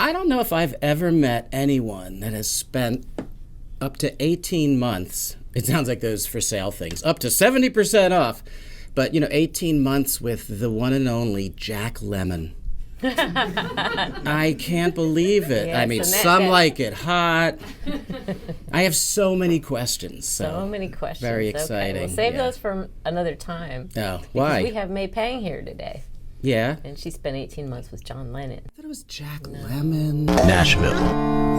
I don't know if I've ever met anyone that has spent up to 18 months. It sounds like those for sale things. Up to 70% off. But, 18 months with the one and only Jack Lemmon. I can't believe it. Yeah, I mean, some like it hot. I have so many questions. So many questions. Very exciting. Okay. We'll save those for another time. Oh, why? Because we have May Pang here today. Yeah. And she spent 18 months with John Lennon. I thought it was Jack Lemmon. Nashville,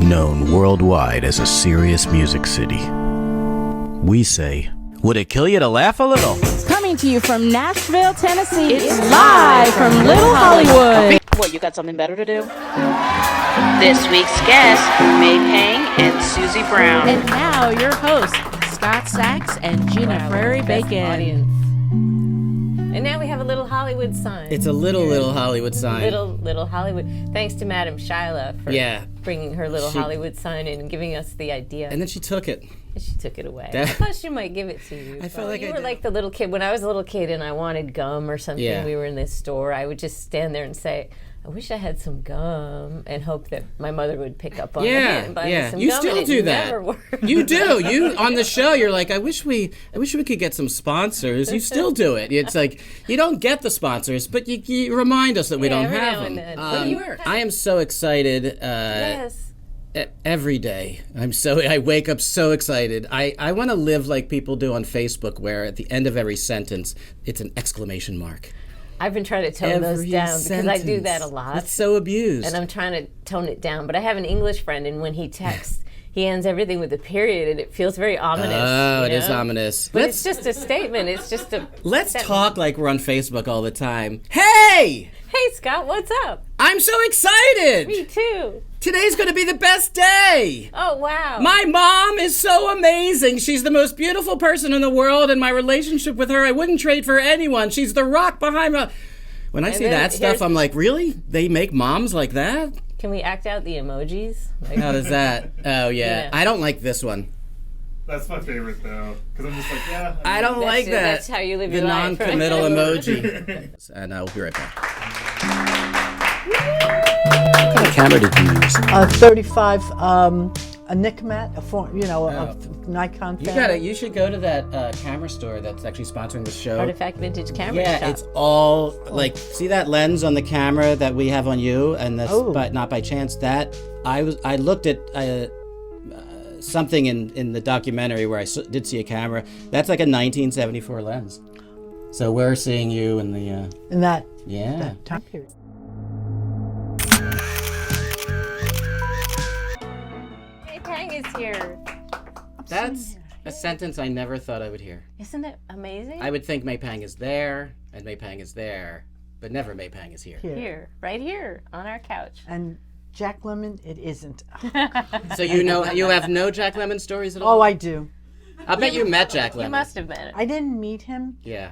known worldwide as a serious music city. We say, would it kill you to laugh a little? Coming to you from Nashville, Tennessee, it's live from Little Hollywood. What, you got something better to do? This week's guests, May Pang and Suzie Brown. And now your hosts, Scot Sax and Gina Frary Bacon. Audience. And now we have a Little Hollywood sign. It's a little Hollywood sign. Little Hollywood. Thanks to Madam Shyla for bringing her Little Hollywood sign in and giving us the idea. And then she took it. She took it away. I thought she might give it to you. I felt like you were like the little kid. When I was a little kid and I wanted gum or something, we were in this store, I would just stand there and say, I wish I had some gum, and hope that my mother would pick up on it and buy me some you gum. still do that. You do. You on the show, you're like, I wish we could get some sponsors. You still do it. It's like you don't get the sponsors, but you remind us that we don't have them. I am so excited. Yes. Every day. I wake up so excited. I want to live like people do on Facebook, where at the end of every sentence, it's an exclamation mark. I've been trying to tone those down because I do that a lot. It's so abused. And I'm trying to tone it down. But I have an English friend, and when he texts, he ends everything with a period, and it feels very ominous. Oh, it is ominous. But it's just a statement. It's just a Let's talk like we're on Facebook all the time. Hey! Hey, Scott, what's up? I'm so excited! Me too. Today's going to be the best day! Oh, wow. My mom is so amazing. She's the most beautiful person in the world, and my relationship with her, I wouldn't trade for anyone. She's the rock behind me. When I see that stuff, I'm like, really? They make moms like that? Can we act out the emojis? How does that? Oh, yeah. I don't like this one. That's my favorite, though, because I'm just like, I don't like that. That's how you live your life. The non-committal emoji. And I'll be right back. What kind of camera did you use? 35, a Nikmat, a Nikon camera. You should go to that camera store that's actually sponsoring the show. Artifact Vintage Camera Shop. It's all like, see that lens on the camera that we have on you, and that's but not by chance. That I looked at something in the documentary where I did see a camera. That's like a 1974 lens. So we're seeing you in the in that time period. Pang is here. That's a sentence I never thought I would hear. Isn't it amazing? I would think May Pang is there, and May Pang is there, but never May Pang is here. Here, right here, on our couch. And Jack Lemmon, it isn't. So you have no Jack Lemmon stories at all? Oh, I do. I bet you met Jack Lemmon. You must have met him. I didn't meet him. Yeah.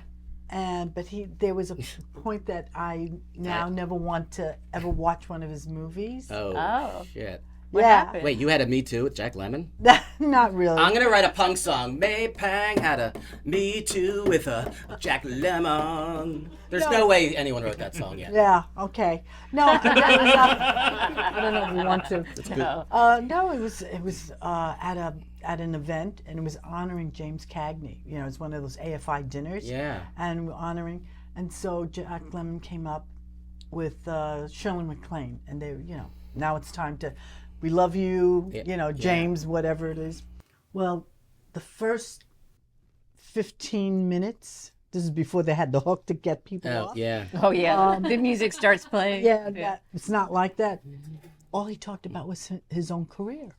But there was a point that I now never want to ever watch one of his movies. Oh. Shit. What happened? Wait, you had a Me Too with Jack Lemmon? Not really. I'm going to write a punk song. May Pang had a Me Too with a Jack Lemmon. There's no way anyone wrote that song yet. Yeah, okay. No, I don't know if we want to. It's good. No, it was at an event, and it was honoring James Cagney. It's one of those AFI dinners. Yeah. And we're honoring, and so Jack Lemmon came up with Shirley MacLaine, and they, now it's time to. We love you, James, whatever it is. Well, the first 15 minutes, this is before they had the hook to get people off. Yeah. Oh, yeah. The music starts playing. It's not like that. All he talked about was his own career.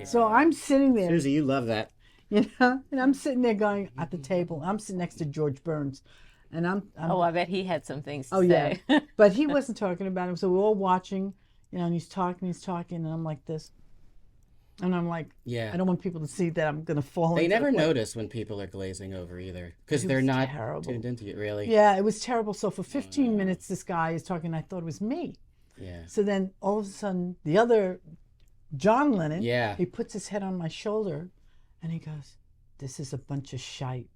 So I'm sitting there. Suzie, you love that. And I'm sitting there going at the table. I'm sitting next to George Burns. And I'm I bet he had some things to say. Yeah. But he wasn't talking about him. So we're all watching. And he's talking, and I'm like this. And I'm like, I don't want people to see that I'm going to fall They into never notice when people are glazing over either, because they're not tuned into it, really. Yeah, it was terrible. So for 15 minutes, this guy is talking, and I thought it was me. Yeah. So then all of a sudden, the other John Lennon, he puts his head on my shoulder, and he goes, "This is a bunch of shite."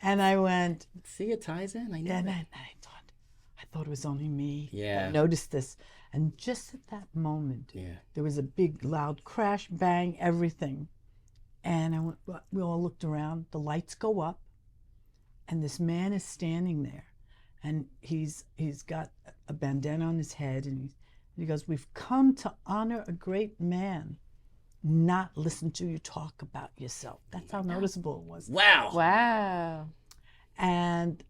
And I went, see, it ties in. I know. And I thought, I thought it was only me. Yeah. I noticed this. And just at that moment, there was a big, loud crash, bang, everything. And we all looked around. The lights go up, and this man is standing there. And he's got a bandana on his head, and he goes, "We've come to honor a great man, not listen to you talk about yourself." That's how noticeable it was. Wow. Wow. And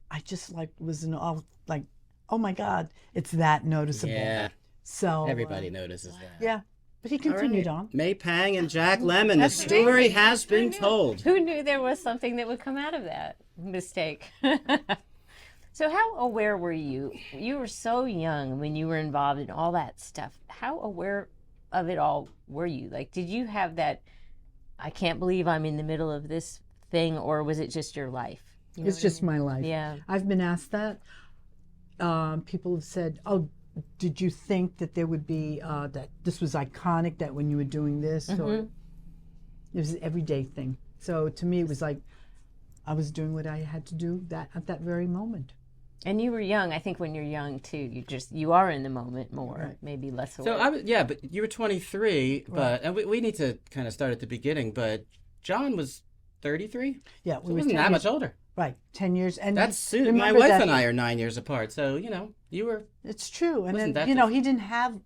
I just was in awe, like, oh my God, it's that noticeable. Yeah. So Everybody notices that. Yeah. But he continued on. May Pang and Jack Lemmon, the story has been told. Who knew there was something that would come out of that mistake? So how aware were you? You were so young when you were involved in all that stuff. How aware of it all were you? Like, did you have that, I can't believe I'm in the middle of this thing, or was it just your life? You know It's just my life. Yeah. I've been asked that. People have said, "Oh, did you think that there would be, that this was iconic, that when you were doing this?" Or it was an everyday thing. So to me, it was like I was doing what I had to do at that very moment. And you were young. I think when you're young too, you are in the moment more, Right. maybe less aware. So but you were 23, but and we need to kind of start at the beginning. But John was 33. Yeah, So he wasn't that much older. Right, 10 years. And That's soon. My remember wife that- and I are 9 years apart. So you were. It's true, and Wasn't then that he didn't have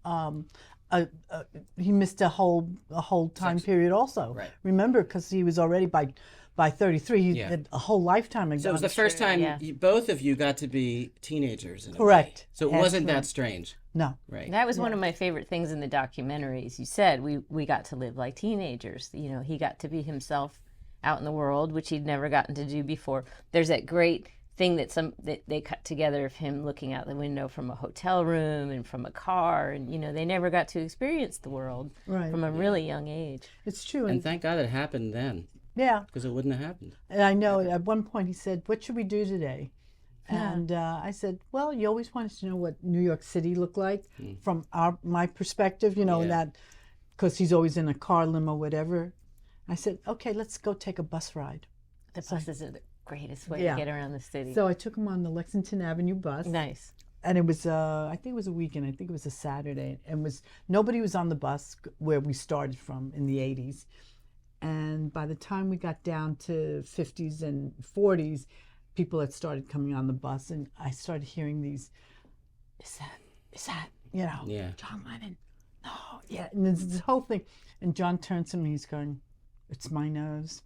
he missed a whole time period also. Right. Remember, because he was already by 33, he had a whole lifetime ago. So it was the first time both of you got to be teenagers. In a way. Correct. So it wasn't that strange. No. Right. That was one of my favorite things in the documentaries. You said we got to live like teenagers. You know, he got to be himself out in the world, which he'd never gotten to do before. There's that great thing that they cut together of him looking out the window from a hotel room and from a car, and they never got to experience the world from a really young age. It's true. And thank God it happened then. Yeah. Because it wouldn't have happened. And I know at one point he said, "What should we do today?" And I said, "Well, you always wanted to know what New York City looked like from my perspective, that because he's always in a car, limo, whatever." I said, "Okay, let's go take a bus ride." The buses are the greatest way to get around the city. So I took him on the Lexington Avenue bus. Nice. And it was, I think it was a weekend. I think it was a Saturday. And nobody was on the bus where we started from in the 80s. And by the time we got down to 50s and 40s, people had started coming on the bus. And I started hearing these, is that, John Lennon? No, yeah. And there's this whole thing. And John turns to me, he's going, "It's my nose."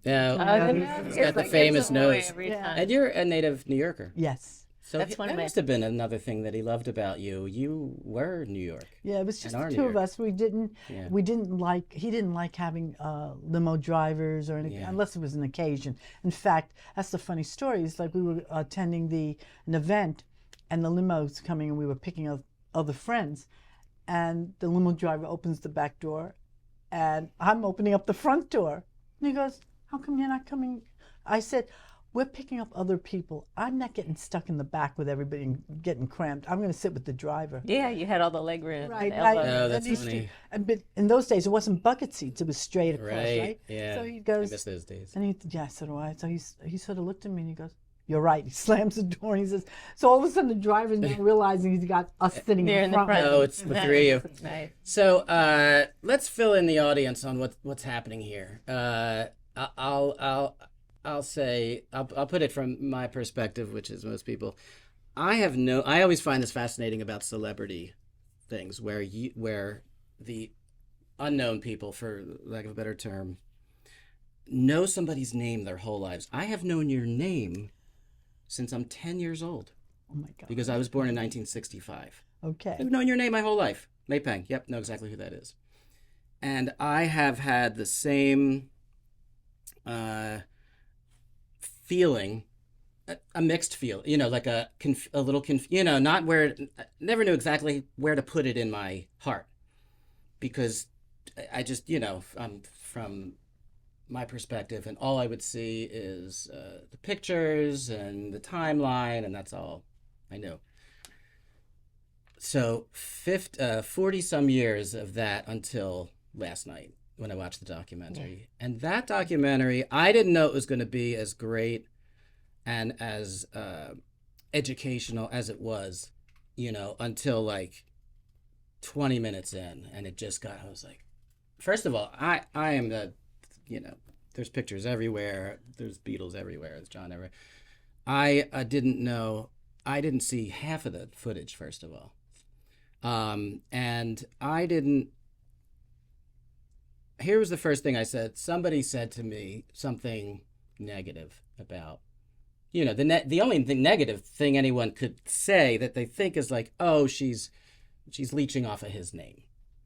Yeah, he's got the famous nose. And you're a native New Yorker. Yes. So that must have been another thing that he loved about you. You were New York. Yeah, it was just the two of us. He didn't like having limo drivers or anything, unless it was an occasion. In fact, that's the funny story. It's like we were attending an event, and the limo's coming, and we were picking up other friends, and the limo driver opens the back door, and I'm opening up the front door, and he goes, "How come you're not coming?" I said, "We're picking up other people. I'm not getting stuck in the back with everybody and getting cramped. I'm going to sit with the driver." Yeah, you had all the leg room. Right. Oh, that's funny. But in those days, it wasn't bucket seats. It was straight across, right? Yeah. So he goes. I miss those days. And so do I. So he sort of looked at me and he goes, "You're right." He slams the door and he says, so all of a sudden the driver's now realizing he's got us sitting There in the front. Oh, it's the three of you. Nice. So let's fill in the audience on what's happening here. I'll say I'll put it from my perspective, which is most people. I always find this fascinating about celebrity things, where the unknown people, for lack of a better term, know somebody's name their whole lives. I have known your name since I'm 10 years old. Oh my God. Because I was born in 1965. Okay. I've known your name my whole life. May Pang. Yep, know exactly who that is. And I have had the same feeling, a mixed feel, like a little, not where, never knew exactly where to put it in my heart. Because I just, from my perspective, and all I would see is the pictures and the timeline, and that's all I know. So 40 some years of that until last night when I watched the documentary. Yeah. And that documentary, I didn't know it was going to be as great and as educational as it was, until like 20 minutes in, and I was like, first of all, I am there's pictures everywhere, there's Beatles everywhere, there's John everywhere. I didn't see half of the footage, first of all. And here was the first thing I said. Somebody said to me something negative about, the only negative thing anyone could say that they think is like, oh, she's leeching off of his name.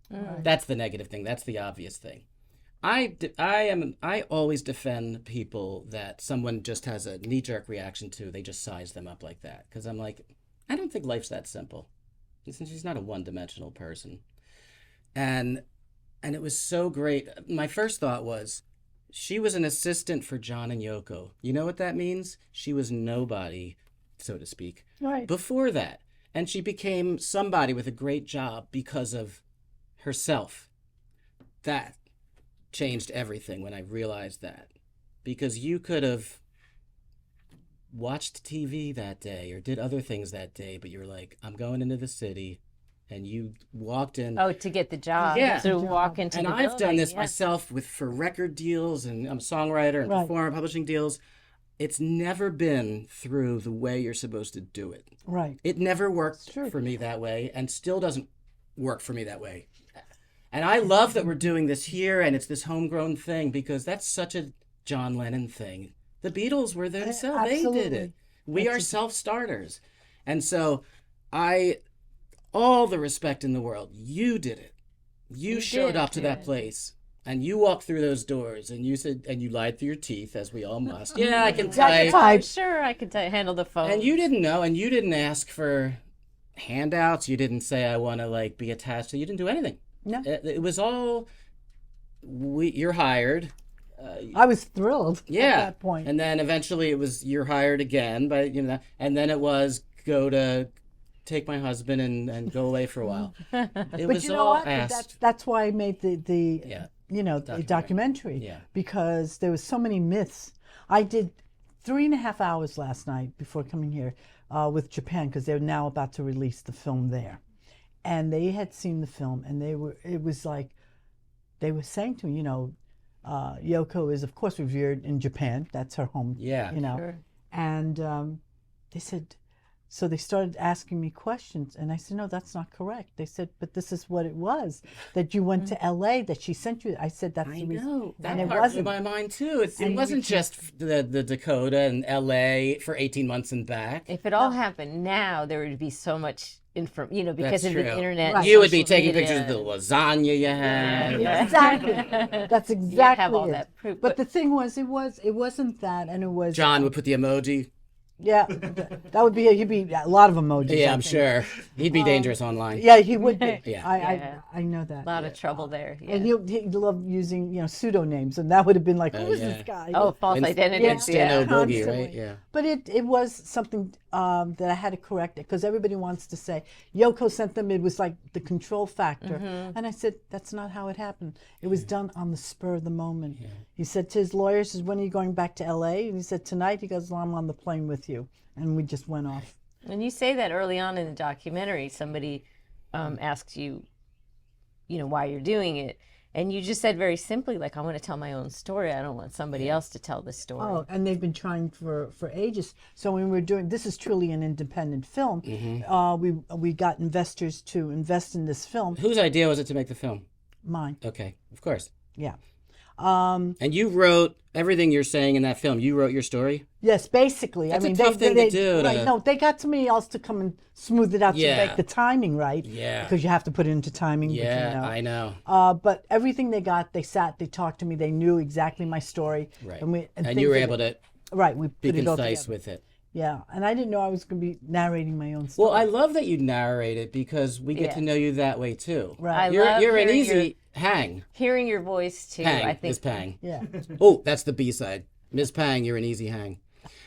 Right. That's the negative thing. That's the obvious thing. I always defend people that someone just has a knee-jerk reaction to. They just size them up like that. Because I'm like, I don't think life's that simple. She's not a one-dimensional person. And it was so great. My first thought was, she was an assistant for John and Yoko. You know what that means? She was nobody, so to speak, right, before that. And she became somebody with a great job because of herself. That changed everything when I realized that. Because you could have watched TV that day or did other things that day, but you were like, I'm going into the city. And you walked in. Oh, to get the job. Yeah. To walk into and the I've building. done this myself for record deals, and I'm a songwriter and performer, publishing deals. It's never been through the way you're supposed to do it. Right. It never worked for me that way, and still doesn't work for me that way. And I love that we're doing this here, and it's this homegrown thing, because that's such a John Lennon thing. The Beatles were themselves. They did it. We are self-starters. And so all the respect in the world. You did it. You showed up to that place, and you walked through those doors, and you said, and you lied through your teeth, as we all must. Yeah, I can type. I'm sure I could handle the phone. And you didn't know, and you didn't ask for handouts. You didn't say, I want to be attached to. You didn't do anything. No. It was all, you're hired. I was thrilled at that point. And then eventually it was, you're hired again, and then it was, go to take my husband and go away for a while. It was all asked. That's why I made the documentary. Because there was so many myths. I did 3.5 hours last night before coming here with Japan, because they're now about to release the film there. And they had seen the film, and it was like, they were saying to me, Yoko is of course revered in Japan. That's her home. Yeah. Sure. And they said, so they started asking me questions, and I said, no, that's not correct. They said, but this is what it was, that you went to LA, that she sent you. I said, that's the reason. I know. That part blew my mind too. It wasn't just the Dakota and LA for 18 months and back. If it all happened now, there would be so much because of the internet. Right. You would be taking pictures of the lasagna you had. Yeah. Exactly. That's exactly have all it. that proof, but the thing was, it wasn't that, and it was. John would put the emoji. Yeah, that would be he'd be a lot of emojis. Yeah, I'm sure he'd be dangerous online. Yeah, he would be. Yeah, I know that. A lot of trouble there. Yeah. And he loved using pseudonyms, and that would have been like, who is this guy? Oh, false identity. Yeah, boogie, right? Yeah. But it was something that I had to correct it, because everybody wants to say Yoko sent them. It was like the control factor, and I said that's not how it happened. It was done on the spur of the moment. Yeah. He said to his lawyers, "When are you going back to LA?" And he said, "Tonight." He goes, "Well, I'm on the plane with you," and we just went off. And you say that early on in the documentary, somebody asks you, why you're doing it. And you just said very simply, I want to tell my own story. I don't want somebody else to tell the story. Oh, and they've been trying for ages. So when we're doing, this is truly an independent film. We got investors to invest in this film. Whose idea was it to make the film? Mine. Okay, of course. Yeah. And you wrote everything you're saying in that film. You wrote your story? Yes, basically. That's a tough thing to do. Right, no, they got somebody else to come and smooth it out to make the timing right. Yeah. Because you have to put it into timing. Yeah, I know. But everything they got, they sat, they talked to me, they knew exactly my story. Right. And you were able to we be put it all concise together. with it. Yeah, and I didn't know I was going to be narrating my own story. Well, I love that you narrate it, because we get to know you that way too. Right. You're an easy hang. Hearing your voice too. Hang, I think. Ms. Pang. Yeah. Oh, that's the B-side. Ms. Pang, you're an easy hang.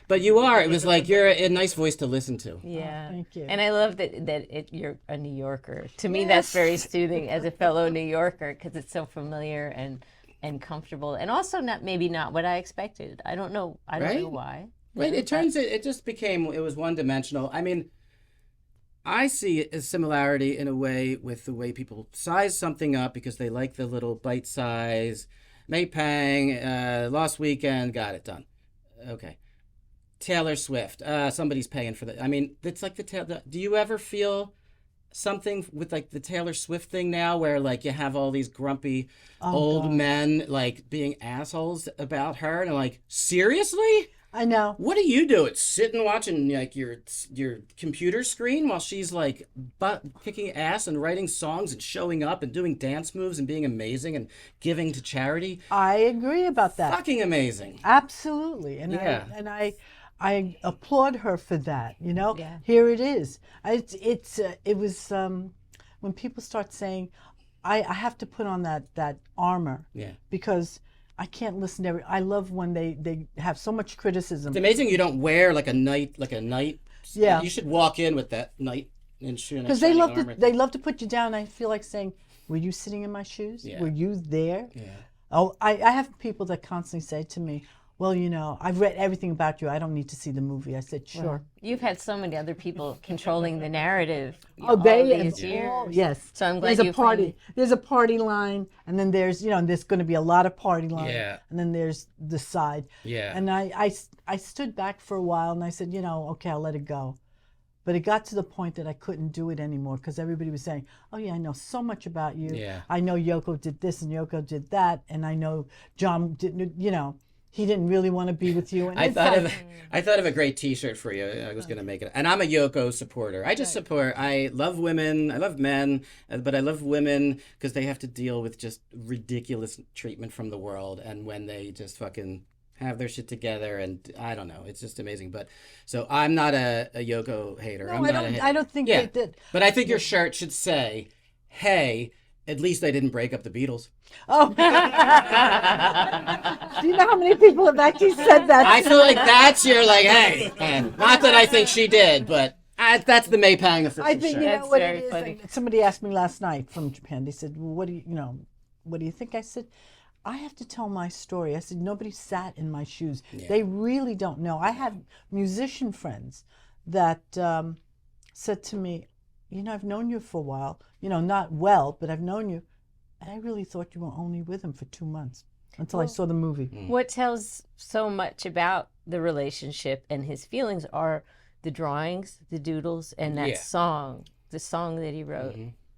But you are. It was like you're a nice voice to listen to. Yeah. Oh, thank you. And I love that you're a New Yorker. To me, that's very soothing as a fellow New Yorker, because it's so familiar and comfortable, and also not what I expected. I don't know. I don't know why. Right. It just became, it was one dimensional. I mean, I see a similarity in a way with the way people size something up because they like the little bite size. May Pang, Lost Weekend, got it done. Okay. Taylor Swift, somebody's paying for that. I mean, it's like do you ever feel something with like the Taylor Swift thing now where like you have all these grumpy old men like being assholes about her and I'm like, seriously? I know. What do you do? It's sitting watching like your computer screen while she's like kicking ass and writing songs and showing up and doing dance moves and being amazing and giving to charity. I agree about that. Fucking amazing. Absolutely. And Yeah. I applaud her for that. You know, Yeah. here it is. It was when people start saying, I have to put on that armor. Yeah. Because I can't listen to I love when they have so much criticism. It's amazing you don't wear like a knight. Yeah. You should walk in with that knight and shoe. Because they love to put you down. I feel like saying, were you sitting in my shoes? Yeah. Were you there? Yeah. Oh, I have people that constantly say to me, well, you know, I've read everything about you. I don't need to see the movie. I said, sure. Well, you've had so many other people controlling the narrative. Oh, they all these years. Oh, yes. So I'm glad there's you a party. There's a party line, and then there's there's going to be a lot of party line. Yeah. And then there's the side. Yeah. And I stood back for a while, and I said, okay, I'll let it go. But it got to the point that I couldn't do it anymore because everybody was saying, oh, yeah, I know so much about you. Yeah. I know Yoko did this and Yoko did that, and I know John didn't, he didn't really want to be with you. And I thought of a great T-shirt for you. I was going to make it, and I'm a Yoko supporter. I just support. I love women. I love men, but I love women because they have to deal with just ridiculous treatment from the world, and when they just fucking have their shit together, and I don't know, it's just amazing. But so I'm not a Yoko hater. No, I'm not a hater. I don't think Yeah. they did. But I think your shirt should say, "Hey, at least I didn't break up the Beatles." Oh. Do you know how many people have actually said that? I feel like that's your like, hey, and not that I think she did, but that's the May Pang official I think shirt. you know That's what very it is. funny. Somebody asked me last night from Japan. They said, "Well, what do you think?" I said, "I have to tell my story." I said, "Nobody sat in my shoes. They really don't know." I have musician friends that said to me, "I've known you for a while. Not well, but I've known you, and I really thought you were only with him for 2 months until I saw the movie." What tells so much about the relationship and his feelings are the drawings, the doodles, and that song, the song that he wrote.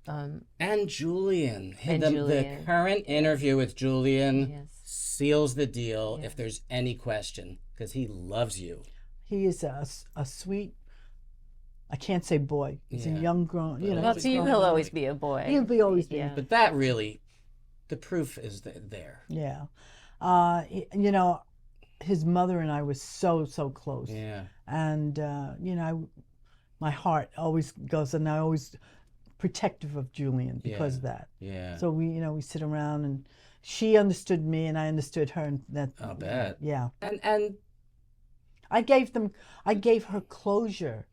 And Julian. And the Julian. current interview with Julian Yes. seals the deal if there's any question, because he loves you. He is a sweet. I can't say boy. He's a young grown. Well, to you, he'll always be a boy. He'll be always be. Yeah. But that really, the proof is there. Yeah. His mother and I were so close. Yeah. And, my heart always goes, and I always protective of Julian because of that. Yeah. So we sit around, and she understood me and I understood her. And that, I'll bet. Yeah. And I gave her closure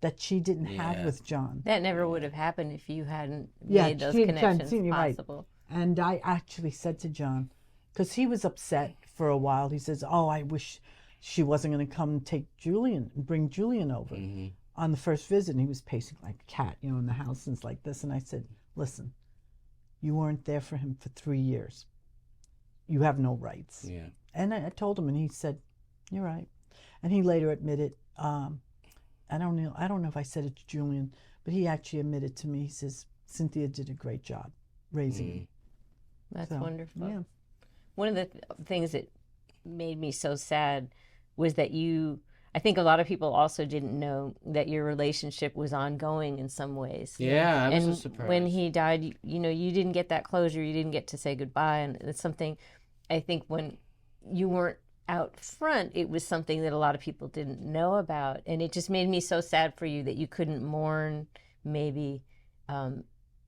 that she didn't have with John. That never would have happened if you hadn't Yeah, made those she hadn't connections seen you, right. possible. And I actually said to John, because he was upset for a while, he says, "Oh, I wish she wasn't going to come and take Julian and bring Julian over on the first visit." And he was pacing like a cat, in the house, and it's like this. And I said, "Listen, you weren't there for him for 3 years. You have no rights." Yeah. And I told him, and he said, "You're right." And he later admitted, I don't know if I said it to Julian, but he actually admitted to me. He says, "Cynthia did a great job raising me." That's So, wonderful. yeah. One of the things that made me so sad was that I think a lot of people also didn't know that your relationship was ongoing in some ways. Yeah, I was and surprised. when he died, you didn't get that closure. You didn't get to say goodbye. And it's something, I think when you weren't out front, it was something that a lot of people didn't know about. And it just made me so sad for you that you couldn't mourn maybe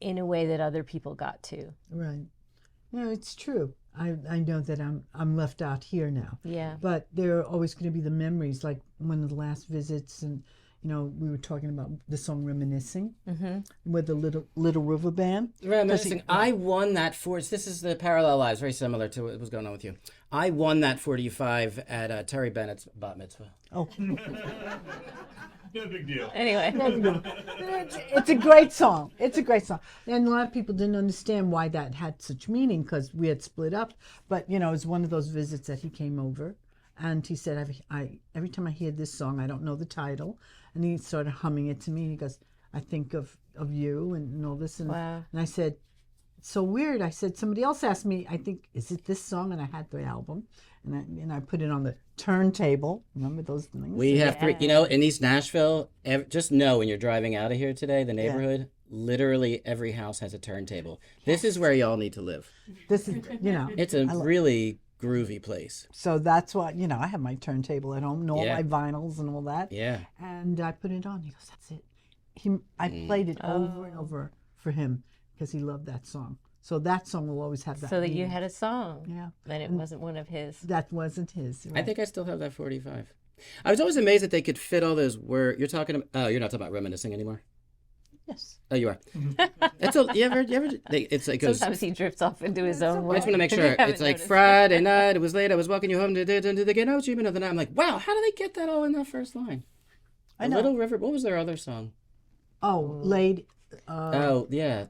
in a way that other people got to. Right. No, it's true. I know that I'm left out here now. Yeah. But there are always going to be the memories, like one of the last visits, and you know, we were talking about the song "Reminiscing" with the Little River Band. Reminiscing. I won that this is the parallel lives, very similar to what was going on with you. I won that 45 at Terry Bennett's bat mitzvah. Oh, No big deal. Anyway, it's a great song. It's a great song, and a lot of people didn't understand why that had such meaning because we had split up. But you know, it was one of those visits that he came over, and he said, every time I hear this song, I don't know the title, and he started humming it to me. And he goes, I think of you and all this, and Wow. and I said, it's so weird. I said, somebody else asked me, I think, is it this song? And I had the album, and I put it on the turntable. Remember those things? We have three, you know, in East Nashville, just know when you're driving out of here today, the neighborhood, literally every house has a turntable. This is where y'all need to live. This is, you know. It's a really groovy place. So that's why, you know, I have my turntable at home and all Yeah. my vinyls and all that. Yeah. And I put it on. He goes, that's it. I played it over and over for him because he loved that song. So that song will always have that. so that you meaning. had a song. Yeah. Then it wasn't one of his. That wasn't his. I Right? think I still have that 45. I was always amazed that they could fit all those words. You're talking about, you're not talking about reminiscing anymore? Yes. Oh, you are. You ever, it's like, goes, Sometimes he drifts off into his own I world. just want to make You sure. haven't It's like noticed. Friday night, it was late, I was walking you home to the get out treatment of the night. I'm like, wow, how do they get that all in that first line? I know. Little River, what was their other song? Oh, laid. Oh, yeah.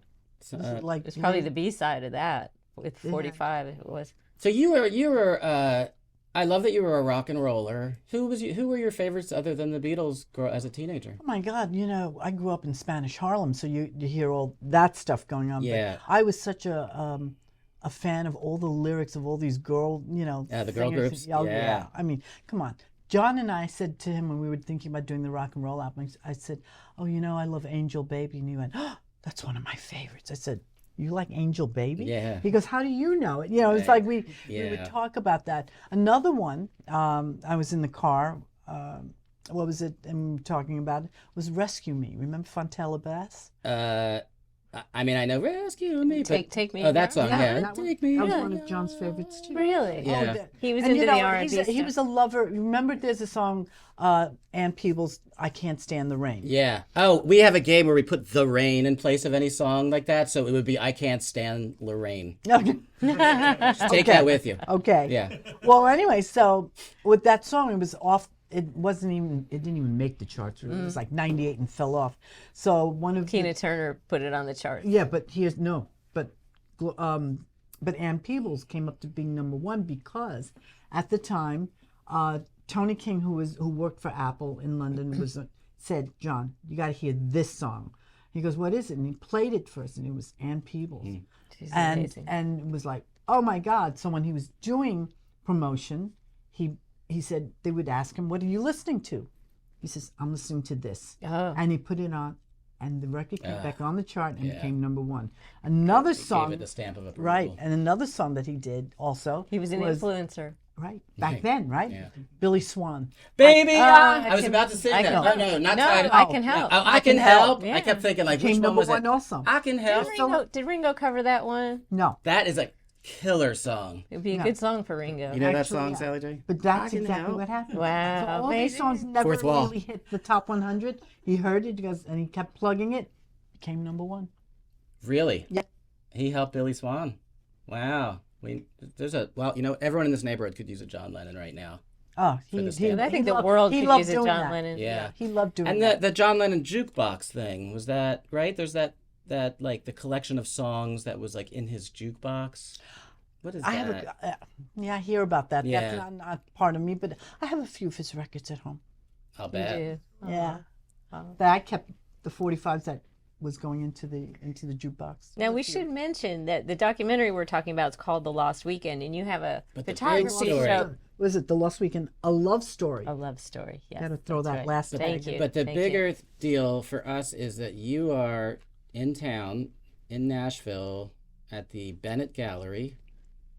Was it like It's probably the B side of that with 45. It was. So you were, I love that you were a rock and roller. Who were your favorites other than the Beatles as a teenager? Oh my God! You know, I grew up in Spanish Harlem, so you hear all that stuff going on. Yeah. But I was such a fan of all the lyrics of all these girl, you know. Yeah, the girl singers. groups. Oh, Yeah. I mean, come on. John and I said to him when we were thinking about doing the rock and roll album, I said, "Oh, you know, I love Angel Baby," and he went, "Oh, that's one of my favorites." I said, "You like Angel Baby?" Yeah. He goes, "How do you know it?" You know, it's like we would Yeah. talk about that. Another one, I was in the car. What was it? And we were talking about it was "Rescue Me." Remember Fontella Bass? I mean, I know Rescue Me. But, Take Me. Oh, that song, Yeah, yeah. that one- Take Me. That was Yeah. one of John's favorites too. Really? Yeah. He was And, into you the know, R&B he stuff. was a lover. Remember, there's a song, Ann Peebles, "I Can't Stand the Rain." Yeah. Oh, we have a game where we put the rain in place of any song like that. So it would be I Can't Stand Lorraine. Okay. Just take that with you. Okay. Yeah. Well, anyway, so with that song, it was off. It didn't even make the charts. It was like 98 and fell off. So one of Tina Turner put it on the chart. Yeah, but but Ann Peebles came up to being #1 because at the time, Tony King, who worked for Apple in London, said, "John, you got to hear this song." He goes, "What is it?" And he played it for us, and it was Ann Peebles, She's and amazing. it was like, oh my God! So when he was doing promotion, he said they would ask him, "What are you listening to?" He says, "I'm listening to this," Oh. and he put it on. And the record came back on the chart and became #1. Another song, Gave it the stamp of approval. right? And another song that he did also. He was an influencer. right back then, right? Yeah. Billy Swan. Baby, I I was can- about to sing I that. can- No, not No, title. I Can Help. Oh, I Can Help. Yeah. I kept thinking, like, Came which one was #1 it? also. I Can Help. Did Ringo cover that one? No, That is a killer song. It'd be a good song for Ringo. You know that Actually, song, yeah. Sally J? but that's I Can exactly Help. what happened. Wow, So all baby. these songs never Fourth wall. really hit the top 100. He heard it, and he kept plugging it. Became #1. Really? Yeah. He helped Billy Swan. Wow. Well, you know, everyone in this neighborhood could use a John Lennon right now. Oh, the stamp. I think the loved- world he could loved use a doing John that. Lennon. Yeah. He loved doing And that. the John Lennon jukebox thing, was that right? There's that like the collection of songs that was like in his jukebox. What is I that? have I hear about that. Yeah. That's not part of me, but I have a few of his records at home. I'll You bet. do. Yeah, that I kept the 45s that was going into the jukebox. Now we should mention that the documentary we're talking about is called The Lost Weekend, and you have a But the big photography story- show. Was it The Lost Weekend? A love story. A love story. Yes, Gotta throw that's that right. last Thank tag in. you. But the Thank you. bigger deal for us is that you are in town, in Nashville, at the Bennett Gallery.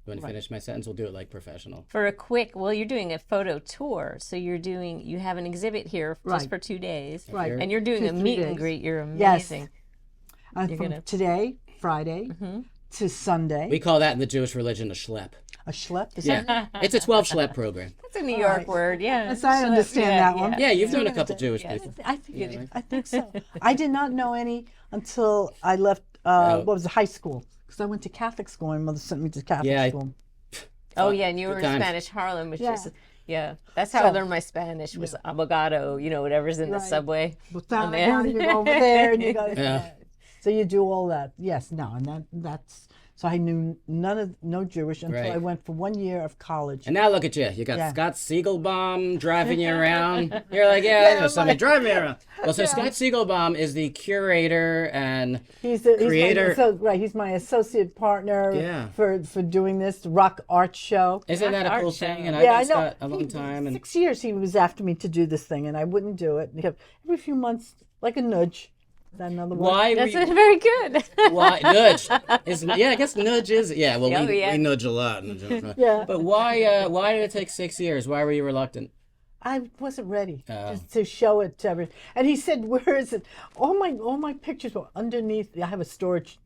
You want to finish my sentence? We'll do it like professional. For a quick, you're doing a photo tour, so you have an exhibit here just Right. for 2 days, Right. and you're doing 2, a 3 meet and days. greet. You're Yes. amazing. From gonna- today, Friday, to Sunday. We call that in the Jewish religion a schlep. A schlep? Is Yeah, it's a 12 schlep program. That's a New York word, yeah. Yes, I understand that one. Yeah, you've known a couple Jewish people. I think so. I did not know any until I left, what was it, high school. Because I went to Catholic school. My mother sent me to Catholic school. Oh, yeah, and you were in times. Spanish Harlem, which is, that's how I learned my Spanish, was abogado, whatever's in the subway. You go over there and you go, so you do all that. Yes, no, and that's, so I knew no Jewish until I went for 1 year of college. And now look at you. You got Scott Siegelbaum driving you around. You're like, I know somebody driving me around. Well, so Scott Siegelbaum is the curator and creator. He's my associate partner for doing this rock art show. Isn't that a cool thing? And I've known Scott a long time. 6 years he was after me to do this thing, and I wouldn't do it. And he kept, every few months, like a nudge. Is that another one? Why? That's very good. Why nudge? I guess nudge is. Yeah, well, we nudge a lot. Yeah. But why? Why did it take 6 years? Why were you reluctant? I wasn't ready just to show it to everyone. And he said, "Where is it? All my pictures were underneath. I have a storage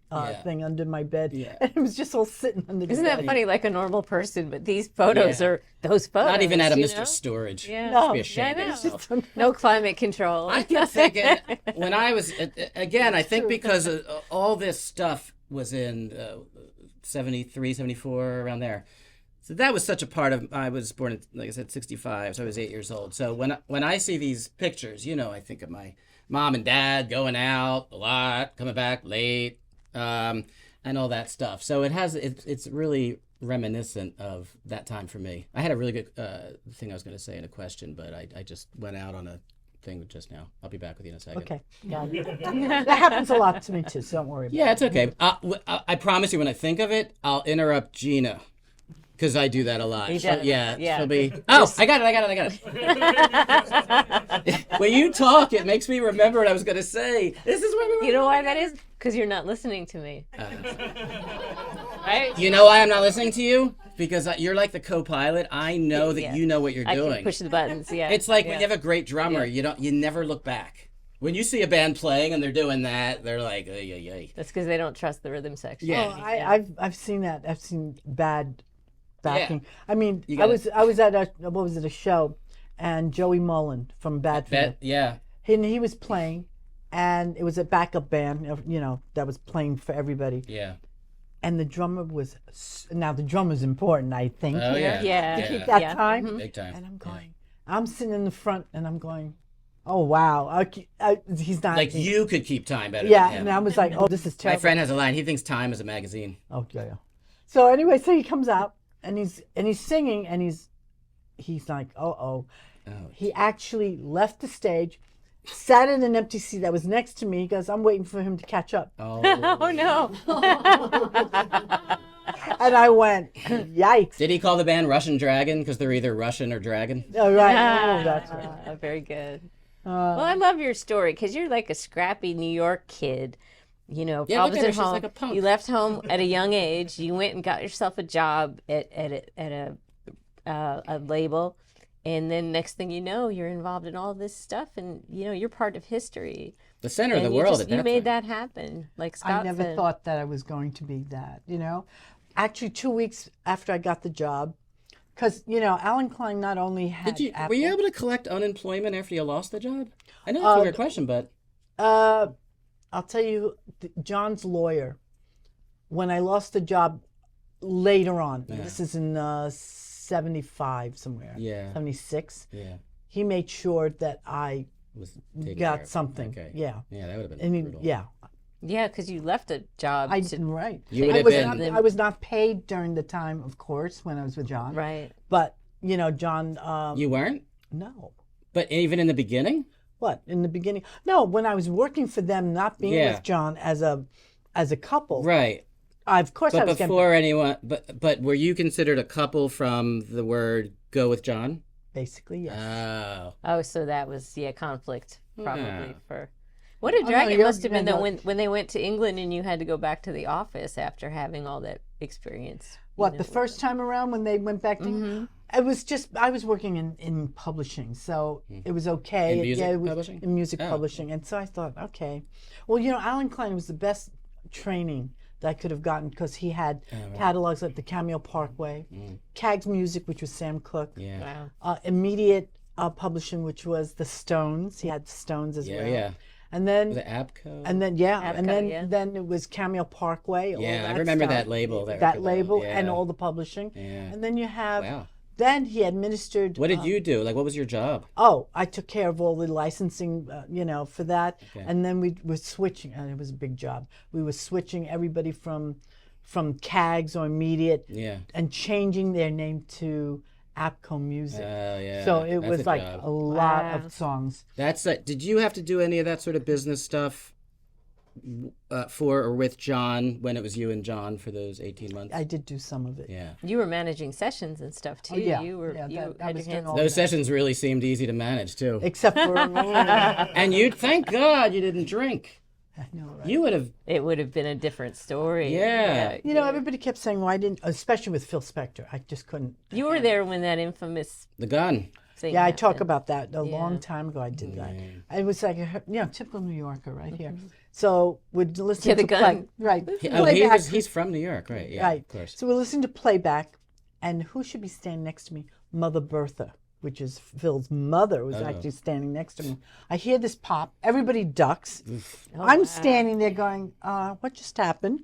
thing under my bed, and it was just all sitting under the bed." Isn't that funny? Like a normal person, but these photos are those photos. Not even at a Mr. Storage. Yeah, No, be ashamed of yourself. no climate control. I kept thinking when I was again. I think because all this stuff was in 73, 74, around there. So that was such a part of. I was born, like I said, 65. So I was 8 years old. So when I see these pictures, I think of my mom and dad going out a lot, coming back late, and all that stuff. So it's really reminiscent of that time for me. I had a really good thing I was going to say in a question, but I just went out on a thing just now. I'll be back with you in a second. Okay. Yeah. That happens a lot to me too, so don't worry about it. Yeah, it's okay. I promise you, when I think of it, I'll interrupt Gina. Because I do that a lot. She'll be, I got it. When you talk, it makes me remember what I was going to say. This is what we were. You know why that is? Because you're not listening to me. Right? You know why I'm not listening to you? Because you're like the co-pilot. I know that you know what you're doing. I can push the buttons, It's like when you have a great drummer, you never look back. When you see a band playing and they're doing that, they're like, ay, ay, ay. That's because they don't trust the rhythm section. Yeah. I've seen that. I've seen bad backing. Yeah. I mean, I was at a show, and Joey Mullen from Badfield. And he was playing, and it was a backup band, that was playing for everybody. Yeah. And the drummer was, now the drummer's important, I think. Oh, yeah. To keep that time. Mm-hmm. Big time. And I'm sitting in the front, and I'm going, oh, wow. He's not. Like you could keep time better Yeah, than him. and I was like, oh, this is terrible. My friend has a line. He thinks Time is a magazine. Oh, yeah. So anyway, so he comes out, and he's singing, and he's like, oh. He actually left the stage, sat in an empty seat that was next to me. He goes, I'm waiting for him to catch up. Oh, Oh, no. And I went, yikes. Did he call the band Russian Dragon because they're either Russian or Dragon? Oh, right. Oh, that's right. Very good. Well, I love your story because you're like a scrappy New York kid. look Papa's at her, at she's home. like a punk. You left home at a young age. You went and got yourself a job at a label, and then next thing you know, you're involved in all this stuff, and you're part of history. The center of the world at that You made time. that happen, like Scott I never said. thought that I was going to be that, Actually, 2 weeks after I got the job, because, Alan Klein not only had Were you able to collect unemployment after you lost the job? I know that's a weird question, but... I'll tell you, John's lawyer, when I lost the job later on, this is in 75 somewhere, 76, he made sure that I got something. Okay. Yeah, that would have been brutal. Yeah, because you left a job. Right. You would have been... I was not paid during the time, of course, when I was with John. Right. But, John... You weren't? No. But even in the beginning? What, in the beginning? No, when I was working for them, not being with John as a couple. Right. Of course, I was before anyone. But were you considered a couple from the word "go with John"? Basically, yes. Oh, so that was conflict probably for. What a drag it must have been though when they went to England and you had to go back to the office after having all that experience. What, the first time around when they went back to it was just, I was working in publishing, so it was okay. In music publishing? In music publishing. And so I thought, okay. Well, Alan Klein was the best training that I could have gotten because he had catalogs like the Cameo Parkway, Cag's Music, which was Sam Cooke, Immediate Publishing, which was the Stones. He had the Stones as well. Yeah. And then The Abco. and then then it was Cameo Parkway. Yeah, I remember that label. That label and all the publishing. Yeah. And then you have. Wow. Then he administered. What did you do? Like, what was your job? Oh, I took care of all the licensing, for that. Okay. And then we were switching, and it was a big job. We were switching everybody from CAGS or Immediate and changing their name to Abco Music. Oh, yeah. So it That's was a like job. a lot of songs. That's did you have to do any of that sort of business stuff for or with John when it was you and John for those 18 months? I did do some of it. Yeah. You were managing sessions and stuff too. yeah. You were. Yeah, you that- I had was your doing hands. all Those sessions really seemed easy to manage too. Except for And you, thank God, you didn't drink. I know, right? You would have. It would have been a different story. Yeah. Everybody kept saying, "Well, I didn't," especially with Phil Spector. I just couldn't. You were there when that infamous The gun. thing. Yeah, I talk happened. about that a long time ago. I did that. It was like typical New Yorker right here. So we're listening the to gun. right. Oh, playback. he's from New York, right? Yeah, Right. of course. So we're listening to playback, and who should be standing next to me? Mother Bertha, which is Phil's mother, was actually standing next to me. I hear this pop. Everybody ducks. I'm standing there going, what just happened?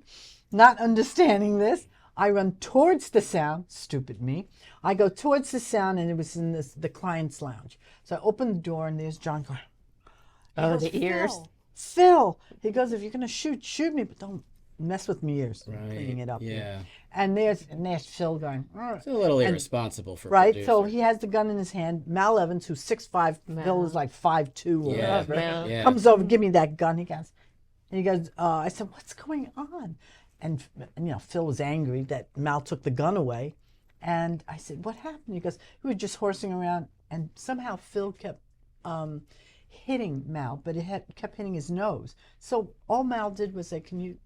Not understanding this. I run towards the sound. Stupid me. I go towards the sound, and it was in the client's lounge. So I open the door, and there's John going, Oh, the ears. Phil. He goes, if you're going to shoot me, but don't mess with my ears. I'm Right. cleaning it up. Yeah. And there's Phil going, It's a little irresponsible for a right? producer. So he has the gun in his hand. Mal Evans, who's 6'5", Phil is like 5'2" or Yeah. whatever, Mal. comes over, give me that gun. He goes, I said, what's going on? And Phil was angry that Mal took the gun away. And I said, what happened? He goes, we were just horsing around, and somehow Phil kept hitting Mal, but kept hitting his nose. So all Mal did was say, can you,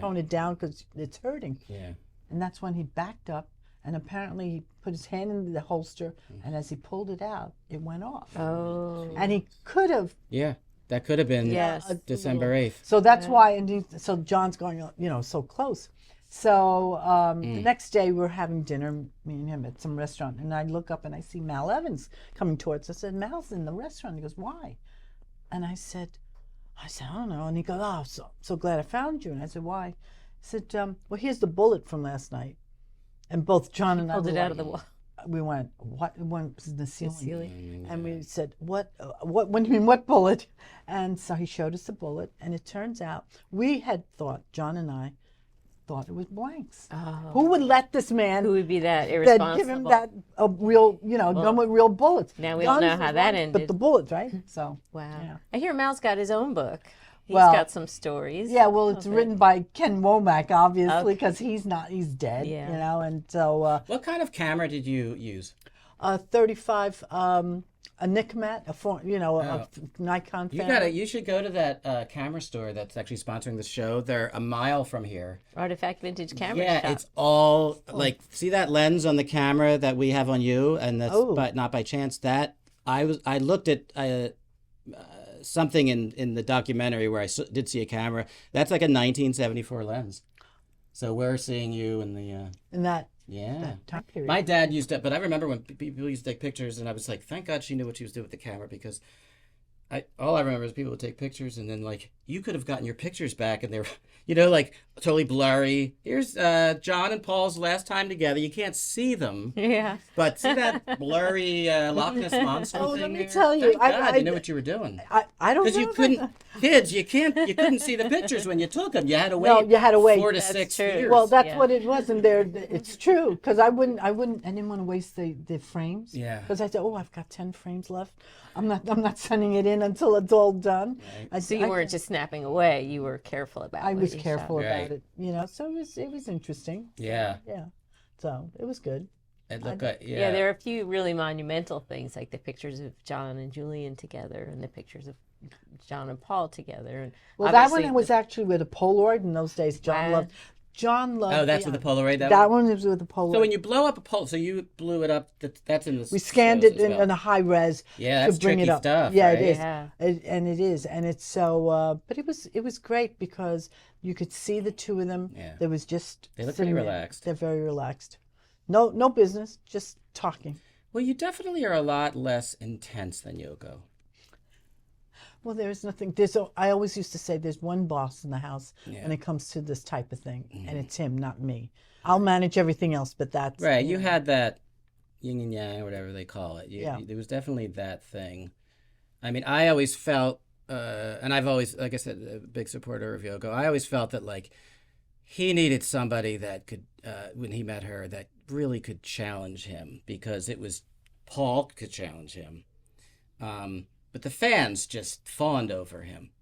tone it down because it's hurting. Yeah. And that's when he backed up, and apparently he put his hand in the holster, and as he pulled it out, it went off. Oh. And he could have. Yeah. That could have been Yes. December 8th. So that's why, and so John's going, so close. So the next day we're having dinner, me and him, at some restaurant, and I look up and I see Mal Evans coming towards us. I said, Mal's in the restaurant. He goes, why? And I said, I don't know. And he goes, oh, so glad I found you. And I said, why? He said, well, here's the bullet from last night. And both John and I Pulled it were out like, of the wall. we went, what? It went in the ceiling. Mm, And we said, what do you mean, what bullet? And so he showed us the bullet, and it turns out we had thought, John and I thought it was blanks. Who would let this man, Who would be that that irresponsible? give him that a real, gun with real bullets? now we don't know Guns how is that one, ended. But the bullets, right? So, Wow. yeah. I hear Mal's got his own book. He's Well, got some stories. Yeah, well, it's of it. written by Ken Womack, obviously, because he's dead, Yeah. and so What kind of camera did you use? 35, a Nikmat, a Nikon fan. You should go to that camera store that's actually sponsoring the show. They're a mile from here. Artifact Vintage Camera Yeah, Shop. it's all like, see that lens on the camera that we have on you, and that's but not by chance. That I looked at something in the documentary where I did see a camera. That's like a 1974 lens. So we're seeing you in the in that yeah. time period. My dad used to, but I remember when people used to take pictures, and I was like, thank God she knew what she was doing with the camera, because all I remember is people would take pictures, and then like you could have gotten your pictures back, and they were, like totally blurry. Here's John and Paul's last time together. You can't see them, Yeah. but see that blurry Loch Ness monster Oh, thing let me there? tell you, Thank God you knew what you were doing. I don't know. Because you couldn't, kids, you couldn't see the pictures when you took them. You had to wait. No, you had to wait. 4 to That's 6 true. years. Well, that's Yeah. what it was, and it's true, because I didn't want to waste the frames. Yeah. Because I said, I've got 10 frames left. I'm not sending it in until it's all done. So you weren't just snapping away. You were careful about I what was you careful shot. about Right. it, So it was interesting. yeah, Yeah. So it was good. it looked like Yeah, there are a few really monumental things, like the pictures of John and Julian together, and the pictures of John and Paul together. And Well, that obviously one was actually with a Polaroid in those days. John Wow. loved John loved. Oh, that's with the Polaroid. That one was with the Polaroid. So when you blow up a Polaroid, so you blew it up. That's in the. We scanned it in a high res. Yeah, that's to bring tricky it up. stuff. Yeah, right? it is. Yeah. And it is, and it's so. But it was great because you could see the two of them. Yeah. There was just. They look sitting pretty there. relaxed. They're very relaxed. No business, just talking. Well, you definitely are a lot less intense than Yoko. Well, there's nothing. I always used to say there's one boss in the house when it comes to this type of thing, and it's him, not me. I'll manage everything else, but that's Right, you had that yin and yang, or whatever they call it. Yeah. There was definitely that thing. I mean, I always felt, and I've always, like I said, a big supporter of Yoko. I always felt that, like, he needed somebody that could, when he met her, that really could challenge him, because it was Paul could challenge him. But the fans just fawned over him.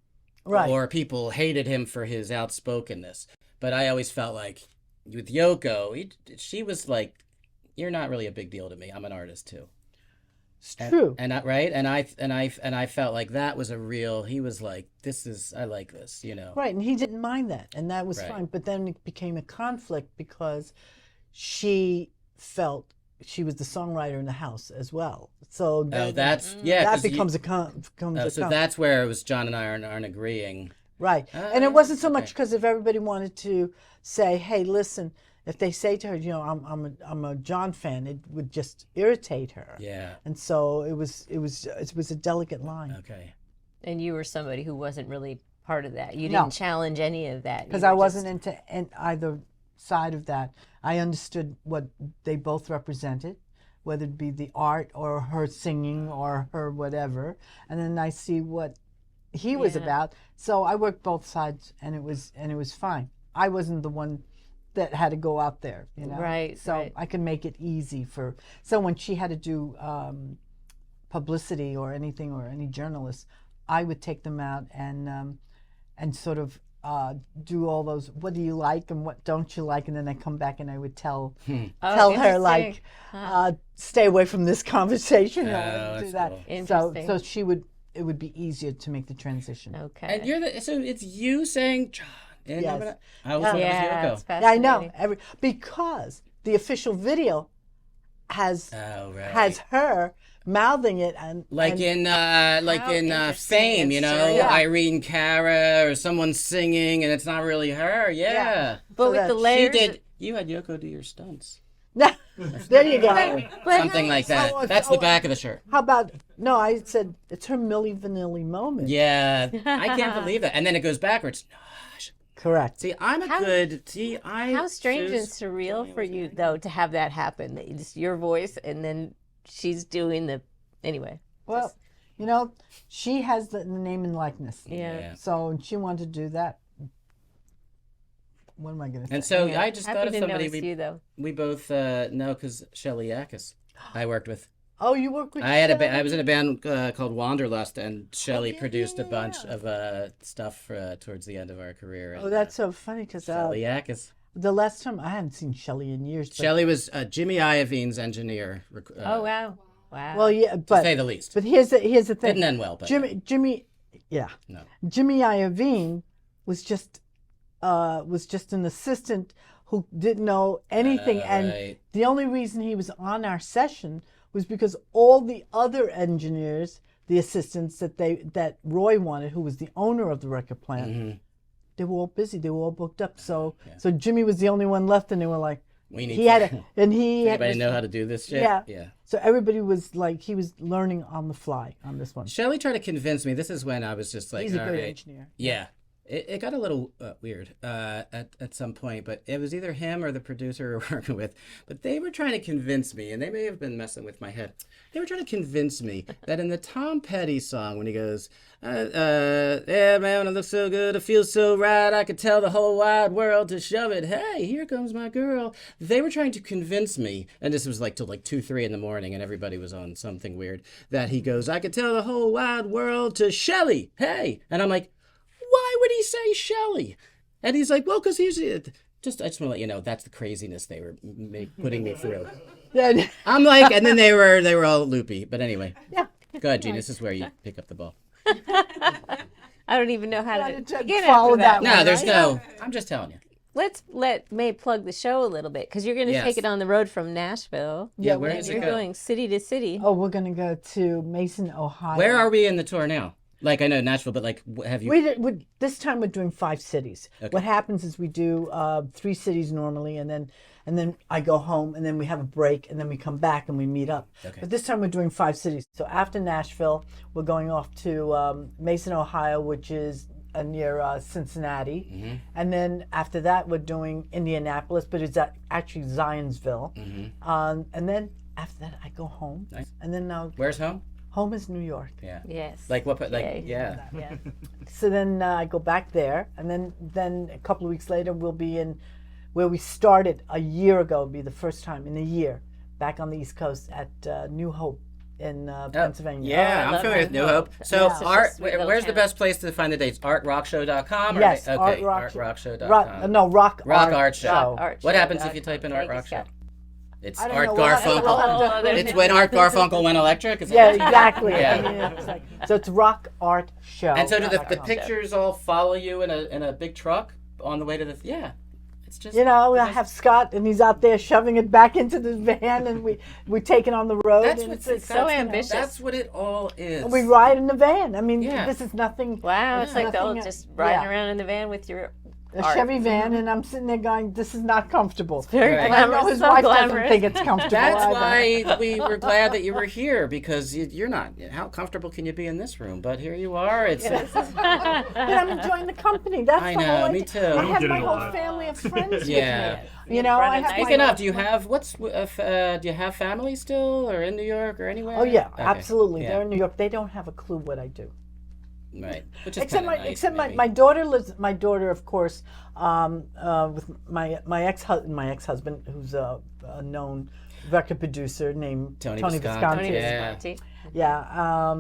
right. Or people hated him for his outspokenness. But I always felt like with Yoko, she was like, "You're not really a big deal to me. I'm an artist too." It's true. And right, and I felt like that was a real. He was like, I like this, you know. Right, and he didn't mind that, and that was Right. fine. But then it became a conflict because she felt she was the songwriter in the house as well. So then That's yeah. that 'cause becomes so that's where it was John and I aren't agreeing. right. And it wasn't so okay. much because if everybody wanted to say, "Hey, listen," if they say to her, "You know, I'm a John fan," it would just irritate her. Yeah. And so it was a delicate line. Okay. And you were somebody who wasn't really part of that. You No. didn't challenge any of that. Because You I were wasn't into either side of that. I understood what they both represented, whether it be the art or her singing or her whatever, and then I see what he was Yeah. about. So I worked both sides, and it was fine. I wasn't the one that had to go out there, you know. Right, So right. I could make it easy for. So when she had to do publicity or anything or any journalists, I would take them out and sort of do all those. What do you like and what don't you like? And then I come back and I would tell her like, stay away from this conversation. I wouldn't do that's that. cool. Interesting. So she would. It would be easier to make the transition. Okay. And so it's you saying John. And Yes. I always thought it was yeah, Yoko. it's Yeah, I know fascinating. because the official video has Oh, right. has her mouthing it and Like and, in interesting. Fame, you know, Yeah. Irene Cara or someone singing and it's not really her. Yeah. But So with the that- She layers, did. You had Yoko do your stunts. there you go. Something like that. Oh, That's the back of the shirt. How about no? I said it's her Milli Vanilli moment. Yeah. I can't believe that. And then it goes backwards. Correct. See, I'm a How- good. how strange and Suze- surreal for you though to have that happen. That it's your voice and then she's doing the anyway. Well, you know, she has the name and likeness. Yeah. So she wanted to do that. What am I going to say? And so Yeah. I just Happy thought of to know somebody it's you though. we both know because Shelley Yakis I worked with. Oh, you work with. I was in a band called Wanderlust, and Shelley produced a bunch of stuff towards the end of our career. Oh, that's so funny because Shelley Yakis. the last time I hadn't seen Shelley in years. But, Shelley was Jimmy Iovine's engineer. Oh wow. Wow. well, yeah, to but say the least. but here's the thing. Didn't end well, but Jimmy, yeah. No. Jimmy Iovine was just an assistant who didn't know anything, and right. the only reason he was on our session was because all the other engineers, the assistants that Roy wanted, who was the owner of the record plant, Mm-hmm. they were all busy. They were all booked up. So Jimmy was the only one left, and they were like, We need he had to- a, and he had Anybody know how to do this shit? Yeah. Yeah. So everybody was like, he was learning on the fly on this one. Shelley tried to convince me. This is when I was just like, He's a all good right. engineer. Yeah. It got a little weird at some point, but it was either him or the producer we were working with. But they were trying to convince me, and they may have been messing with my head. They were trying to convince me that in the Tom Petty song, when he goes, yeah, man, it looks so good, it feels so right, I could tell the whole wide world to shove it. Hey, here comes my girl. They were trying to convince me, and this was like till like 2, 3 in the morning, and everybody was on something weird, that he goes, I could tell the whole wide world to Shelley. Hey. And I'm like, why would he say Shelley? And he's like, well, because he's I just want to let you know that's the craziness they were putting me through. Yeah. I'm like, and then they were all loopy. But anyway, Yeah. go ahead, Gene. This is where you pick up the ball. I don't even know how to Try to begin follow after that. that No, one, there's right? no. I'm just telling you. let's let May plug the show a little bit, because you're going to Yes. take it on the road from Nashville. Yeah, where And does it you're go? going city to city. Oh, we're going to go to Mason, Ohio. Where are we in the tour now? Like, I know Nashville, but like, have you? This time we're doing 5 cities. Okay. What happens is we do 3 cities normally, and then I go home, and then we have a break, and then we come back and we meet up. Okay. But this time we're doing 5 cities. So after Nashville, we're going off to Mason, Ohio, which is near Cincinnati, Mm-hmm. and then after that we're doing Indianapolis, but it's actually Zionsville. Mm-hmm. And then after that I go home, Nice. and then Where's home? home is New York. Yeah. Yes. Like what? Like Yay. yeah. Yeah. So then I go back there, and then a couple of weeks later we'll be in where we started a year ago. It'll be the first time in a year back on the East Coast at New Hope in Pennsylvania. Yeah, I I'm love familiar with New New Hope. Hope. So, Yeah. Such a art. sweet little Where's the town. best place to find the dates? Artrockshow.com? Or Yes, okay. Rock Artrockshow.com. No, Rock Art Show. Art What Show. happens if you type in Art Thank you, Rock Show? Scott. It's I don't Art know, we'll have to- Garfunkel. we'll have to- It's when Art Garfunkel went electric. Is that Yeah, right? exactly. Yeah. I mean, it's like, so it's Rock Art Show. And so do the .com. pictures all follow you in a big truck on the way to the yeah. It's just You know, I have Scott, and he's out there shoving it back into the van, and we take it on the road. that's and what's it's so you know, ambitious. That's what it all is. we ride in the van. I mean, Yeah. this is nothing. Wow, it's like the old nothing, just riding yeah. around in the van with your A art. Chevy van, and I'm sitting there going, "This is not comfortable." Very Right. And I know glamorous. his So wife glamorous. doesn't think it's comfortable. That's either. why we were glad that you were here, because you're not. How comfortable can you be in this room? But here you are. It's But I'm enjoying the company. That's I the know, whole me idea. too. I You don't have get my it a whole lot. family of friends Yeah. with me. You know, I have Speaking my, of, do you have do you have family still, or in New York, or anywhere? Oh yeah, Okay. absolutely. Yeah. They're in New York. They don't have a clue what I do. Right. Which is Except kinda nice, maybe. my daughter lives. My daughter, of course, with my ex-husband, who's a known record producer named Tony Tony Visconti. Visconti. Tony Yeah. Visconti. Yeah.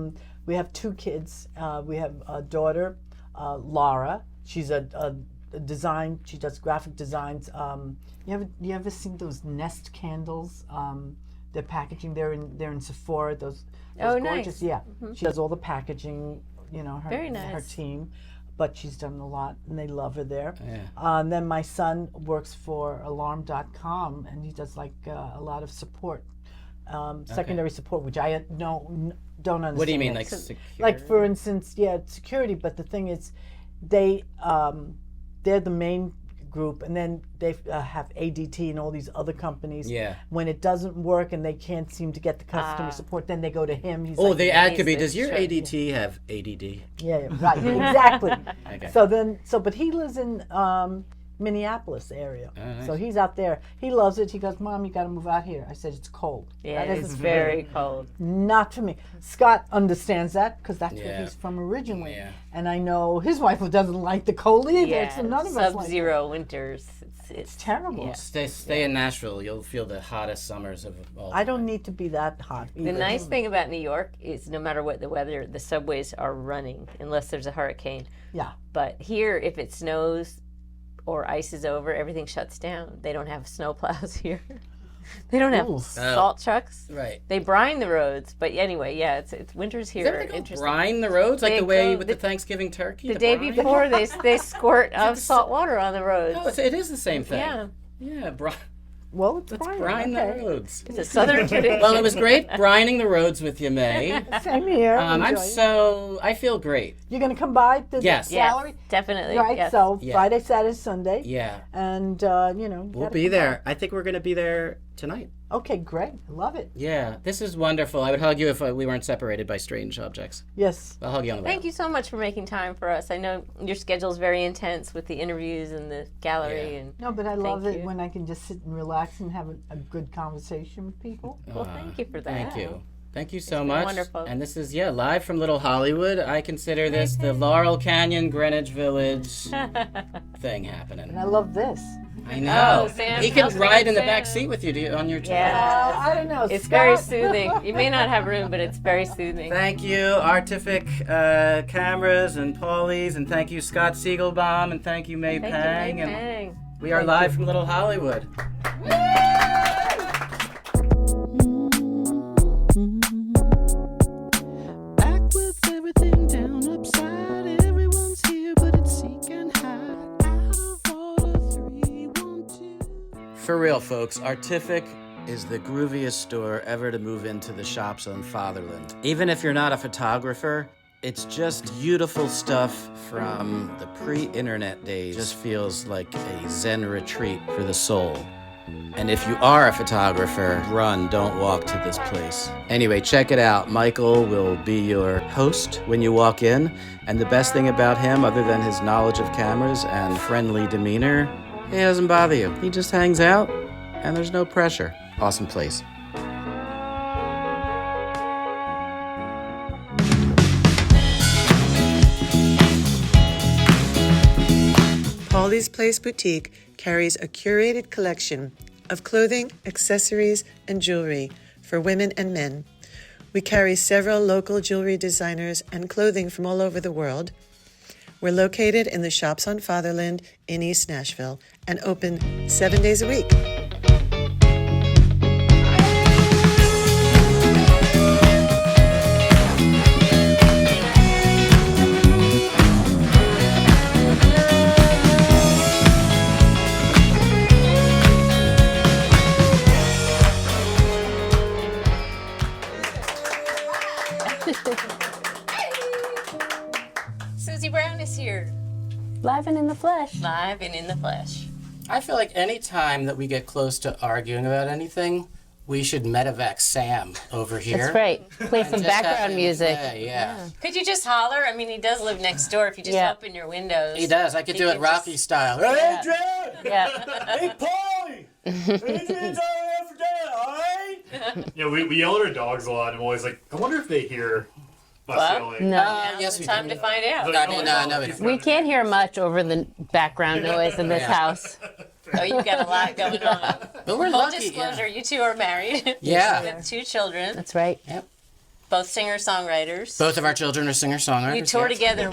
We have 2 kids. We have a daughter, Laura. She's a design. She does graphic designs. You ever seen those Nest candles? They're packaging. They're in Sephora. Those Oh, gorgeous. nice. Yeah. She does all the packaging. You know, Very her nice. team. But she's done a lot, and they love her there. Yeah. And then my son works for Alarm.com, and he does like a lot of support, secondary support, which I don't understand. What do you mean, like Like, security? for instance, it's security. But the thing is, they're the main group, and then they have ADT and all these other companies. Yeah. When it doesn't work and they can't seem to get the customer support, then they go to him. He's Oh, like, the ad could be. Amazing. Does your Sure. ADT have ADD? yeah, right, exactly. Okay. But he lives in Minneapolis area, Oh, nice. so he's out there. He loves it. He goes, "Mom, you got to move out here." I said, "It's cold." Yeah, That it's is very cold. not for me. Scott understands that because that's where Yeah. he's from originally, Yeah. and I know his wife doesn't like the cold either. Yeah, so none of us like it. sub-zero winters. It's terrible. Yeah. Stay in Nashville. You'll feel the hottest summers of all. I don't time. need to be that hot. The either. nice thing about New York is no matter what the weather, the subways are running unless there's a hurricane. Yeah. But here, if it snows or ice is over, everything shuts down. They don't have snow plows here. They don't have Ooh. salt trucks. Right. They brine the roads, but anyway, yeah, it's winters here. Does are everybody go interesting. brine the roads like They the way go- with the Thanksgiving turkey? The day brine? before, they squirt of salt water on the roads. Oh, it is the same thing. Yeah, Yeah, Well, it's let's fine. brine okay. the roads. it's a southern tradition. Well, it was great brining the roads with you, May. Same here. I feel great. You're gonna come by the Yes. Yes, gallery, definitely. right? Yes. So Yeah. Friday, Saturday, Sunday. Yeah. And you know, you We'll gotta be come there. I think we're going to be there tonight. by. Okay, great. I love it. Yeah, this is wonderful. I would hug you if we weren't separated by strange objects. Yes. I'll hug you on the way. Thank you so much for making time for us. I know your schedule's very intense with the interviews and the gallery, Yeah. and No, but I love Thank it you. when I can just sit and relax and have a good conversation with people. well, thank you for that. Thank you. Thank you so been much. wonderful. And this is, live from Little Hollywood. I consider this the Laurel Canyon, Greenwich Village thing happening. And I love this. I know. Sam, He can how's ride in the Sam? back seat with you on your tour. Yeah. I don't know. It's Scott? very soothing. You may not have room, but it's very soothing. Thank you, Artific Cameras and Paulie's, and thank you, Scott Siegelbaum, and thank you, May Thank Pang. you, May And Pang. we are live from Little Hollywood. Back with everything down upside. Everyone's here, but it's seek and hide. Out of all the three. For real, folks, Artific is the grooviest store ever to move into the shops on Fatherland. Even if you're not a photographer, it's just beautiful stuff from the pre-internet days. Just feels like a Zen retreat for the soul. And if you are a photographer, run, don't walk to this place. Anyway, check it out. Michael will be your host when you walk in. And the best thing about him, other than his knowledge of cameras and friendly demeanor, he doesn't bother you. He just hangs out, and there's no pressure. Awesome place. Paulie's Place Boutique carries a curated collection of clothing, accessories, and jewelry for women and men. We carry several local jewelry designers and clothing from all over the world. We're located in the Shops on Fatherland in East Nashville and open 7 days a week. Suzie Brown is here. Live and in the flesh. Live and in the flesh. I feel like any time that we get close to arguing about anything, we should medevac Sam over here. That's right. Play some Just background have him music. play, yeah. Could you just holler? I mean, he does live next door. If you just Yeah. open your windows. He does. I could do it could Rocky just- style. Hey, Dad! Yeah. Hey, Paulie! Anything's all right for Dad, all right? Yeah, we yell at our dogs a lot. I'm always like, I wonder if they hear us Well, yelling. No. Now's yes, the we time do. to find out. No. We can't hear much over the background noise in this Yeah. house. Oh, you've got a lot going on. But we're Full lucky. disclosure, you two are married. Yeah. With 2 children, That's right. both singer-songwriters. Both of our children are singer-songwriters. You tour yes. together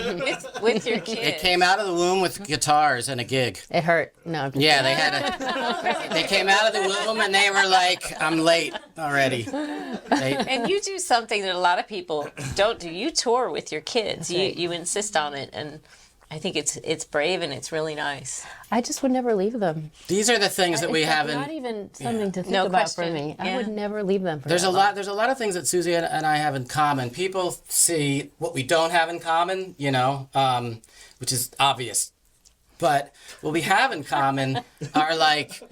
with your kids. It came out of the womb with guitars and a gig. It hurt. No. I'm just Yeah, they had a. They came out of the womb and they were like, "I'm late already." And you do something that a lot of people don't do. You tour with your kids. You insist on it, and I think it's brave and it's really nice. I just would never leave them. These are the things that we It's haven't. not even something to think No about for question. me. I Yeah. would never leave them for There's that a long. lot. There's a lot of things that Suzie and I have in common. People see what we don't have in common, which is obvious. But what we have in common are like,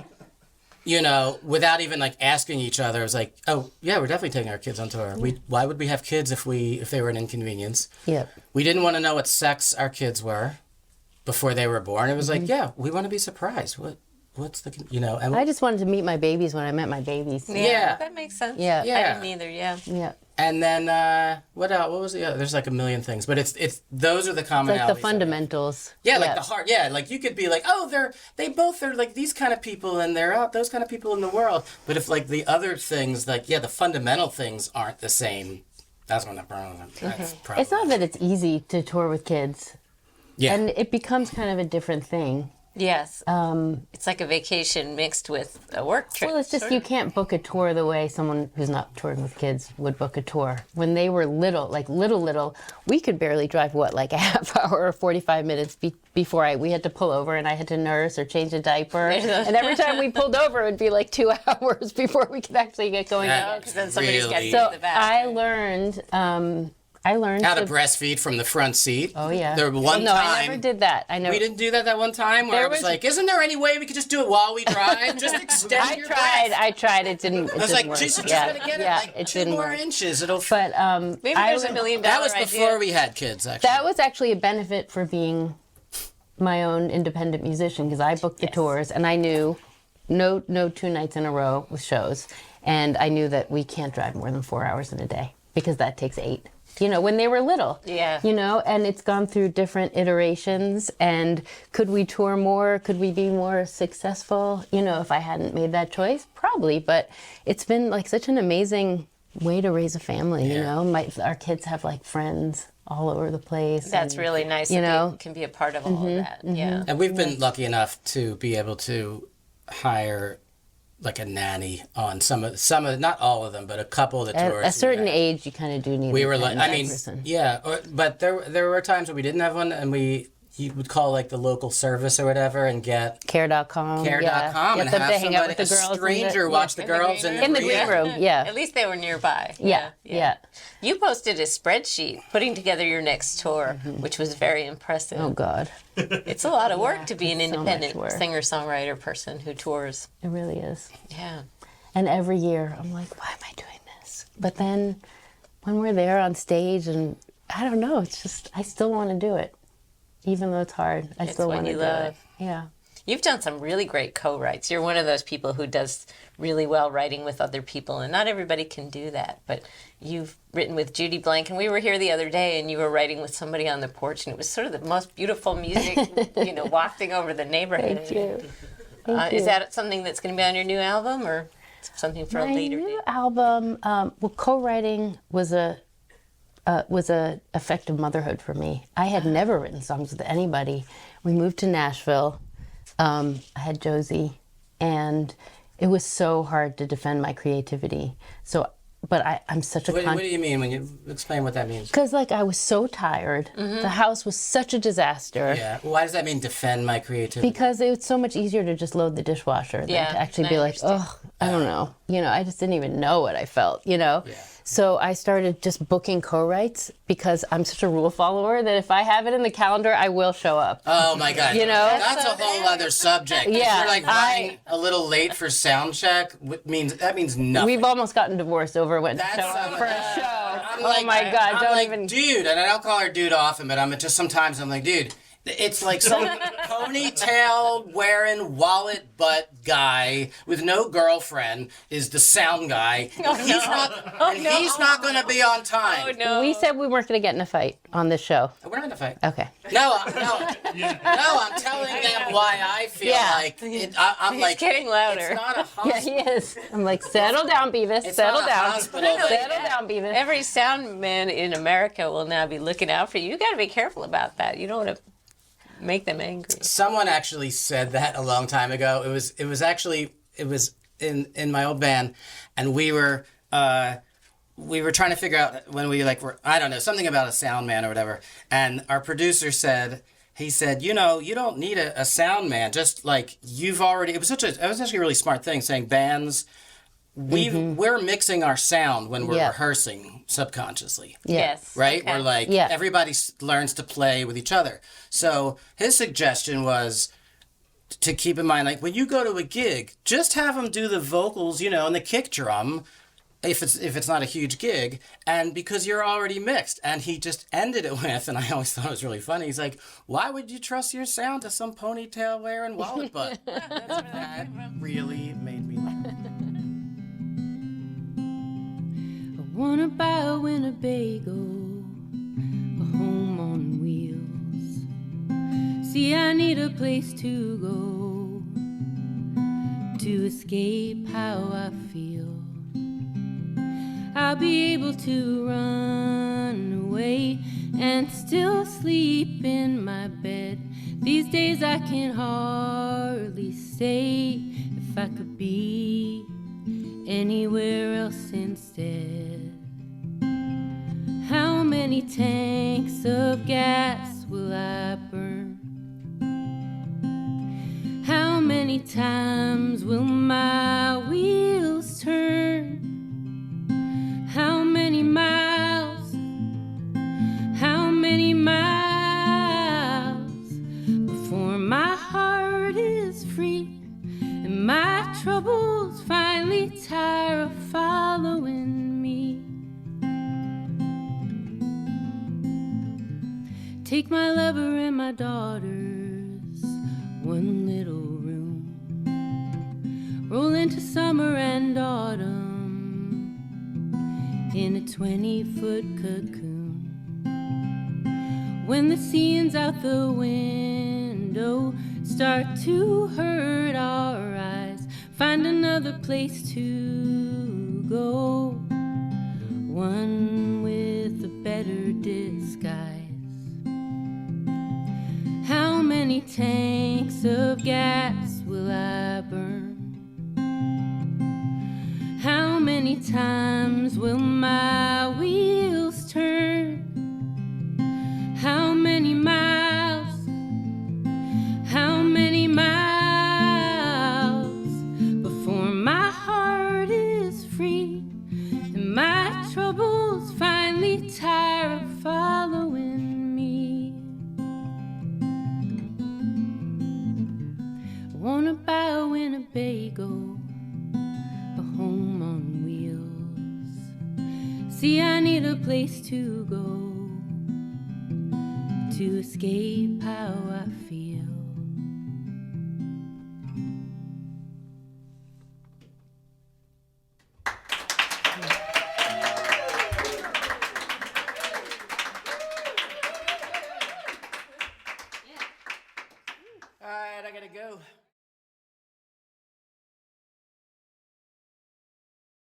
without even like asking each other, it's like, oh yeah, we're definitely taking our kids on tour. Why would we have kids if they were an inconvenience? Yep. We didn't want to know what sex our kids were before they were born. It was like, yeah, we want to be surprised. What's the, and I just wanted to meet my babies when I met my babies. Yeah. That makes sense. Yeah. I Yeah. didn't either, yeah. Yeah. And then what else? What was the other? There's like a million things, but it's those are the commonalities. Like the fundamentals. Yeah, like the heart. Yeah, like you could be like, oh, they both are like these kind of people, and they're out those kind of people in the world. But if like the other things, like the fundamental things aren't the same, that's when the problem. That's probably. It's not that it's easy to tour with kids. Yeah. And it becomes kind of a different thing. Yes. It's like a vacation mixed with a work trip. Well, it's just you can't book a tour the way someone who's not touring with kids would book a tour. When they were little, we could barely drive, like a half hour or 45 minutes before we had to pull over and I had to nurse or change a diaper. And every time we pulled over, it would be like 2 hours before we could actually get going. Because then somebody's got to So get the back. I learned how to breastfeed from the front seat. Oh yeah. There one no, time. I never did that. I never. We didn't do that one time where There I was was- like, isn't there any way we could just do it while we drive? Just extend your breath. I tried. It didn't. I was like, Jesus, just gotta get it like it 2 didn't more work. inches. It'll. But Maybe I there's $1 million that was idea. before we had kids, actually. That was actually a benefit for being my own independent musician because I booked the tours and I knew no 2 nights in a row with shows, and I knew that we can't drive more than 4 hours in a day because that takes 8. When they were little. Yeah. And it's gone through different iterations. And could we tour more? Could we be more successful? If I hadn't made that choice, probably. But it's been like such an amazing way to raise a family. Our kids have like friends all over the place. That's really nice. That they can be a part of all of that. Yeah. And we've been lucky enough to be able to hire like a nanny on some of not all of them, but a couple of the tours. At a certain age, you kind of do need. We were like, person. yeah, but there were times when we didn't have one, and we you would call like the local service or whatever and get Care.com. Care.com Yeah. and Get them have to hang out with somebody, the girls. a stranger watch the girls in the green room. Yeah. At least they were nearby. Yeah. You posted a spreadsheet putting together your next tour, which was very impressive. Oh, God. It's a lot of work to be an so much independent work. singer-songwriter person who tours. It really is. Yeah. And every year, I'm like, why am I doing this? But then when we're there on stage, and I don't know, it's just, I still want to do it. Even though it's hard, I still want to do it. Yeah. You've done some really great co-writes. You're one of those people who does really well writing with other people, and not everybody can do that. But you've written with Judy Blank, and we were here the other day, and you were writing with somebody on the porch, and it was sort of the most beautiful music, wafting over the neighborhood. Thank you. Thank you. Is that something that's going to be on your new album, or something for a later My new date? album, co-writing was a effect of motherhood for me. I had never written songs with anybody. We moved to Nashville. I had Josie, and it was so hard to defend my creativity. So, but I'm such a What do you mean when you explain what that means? because I was so tired. The house was such a disaster. Yeah. Why does that mean defend my creativity? Because it's so much easier to just load the dishwasher than to actually be like, oh, I don't know. I just didn't even know what I felt, Yeah. So I started just booking co-writes because I'm such a rule follower that if I have it in the calendar, I will show up. Oh my God! That's a whole other subject. Yeah, If you're running a little late for sound check. That means nothing. We've almost gotten divorced over when to show up for a show. My God! Don't even. Dude, and I don't call her dude often, but sometimes I'm like, dude. It's like some ponytail wearing wallet butt guy with no girlfriend is the sound guy. He's not going to be on time. Oh, no. We said we weren't going to get in a fight on this show. We're not going to fight. Okay. No, I'm telling them why I feel like I'm He's getting louder. It's not a hospital. Yeah, he is. I'm like, settle down, Beavis. It's Settle not a down. hospital. Settle down, Beavis. Every sound man in America will now be looking out for you. You got to be careful about that. You don't want to make them angry. Someone actually said that a long time ago. It was in my old band, and we were trying to figure out when we were I don't know, something about a sound man or whatever. And our producer said, you don't need a sound man. Just like you've already. It was actually a really smart thing saying bands. We're mixing our sound when we're rehearsing subconsciously. Yes. Right? Okay. We're everybody learns to play with each other. So his suggestion was to keep in mind, when you go to a gig, just have them do the vocals, and the kick drum, if it's not a huge gig, and because you're already mixed. And he just ended it with, and I always thought it was really funny, he's like, why would you trust your sound to some ponytail wearing wallet butt? That really made me laugh. Wanna buy a Winnebago, a home on wheels. See, I need a place to go to escape how I feel. I'll be able to run away and still sleep in my bed. These days I can hardly stay. If I could be anywhere else instead. How many tanks of gas will I burn? How many times will my wheels turn? How many miles? How many miles before my heart is free and my troubles finally tire of following me? Take my lover and my daughters, one little room. Roll into summer and autumn in a 20-foot cocoon. When the scenes out the window start to hurt our eyes, find another place to go, one with a better disguise. How many tanks of gas will I burn? How many times will my wheels turn? How many miles? wanna buy a Winnebago, a home on wheels. See, I need a place to go to escape how I feel.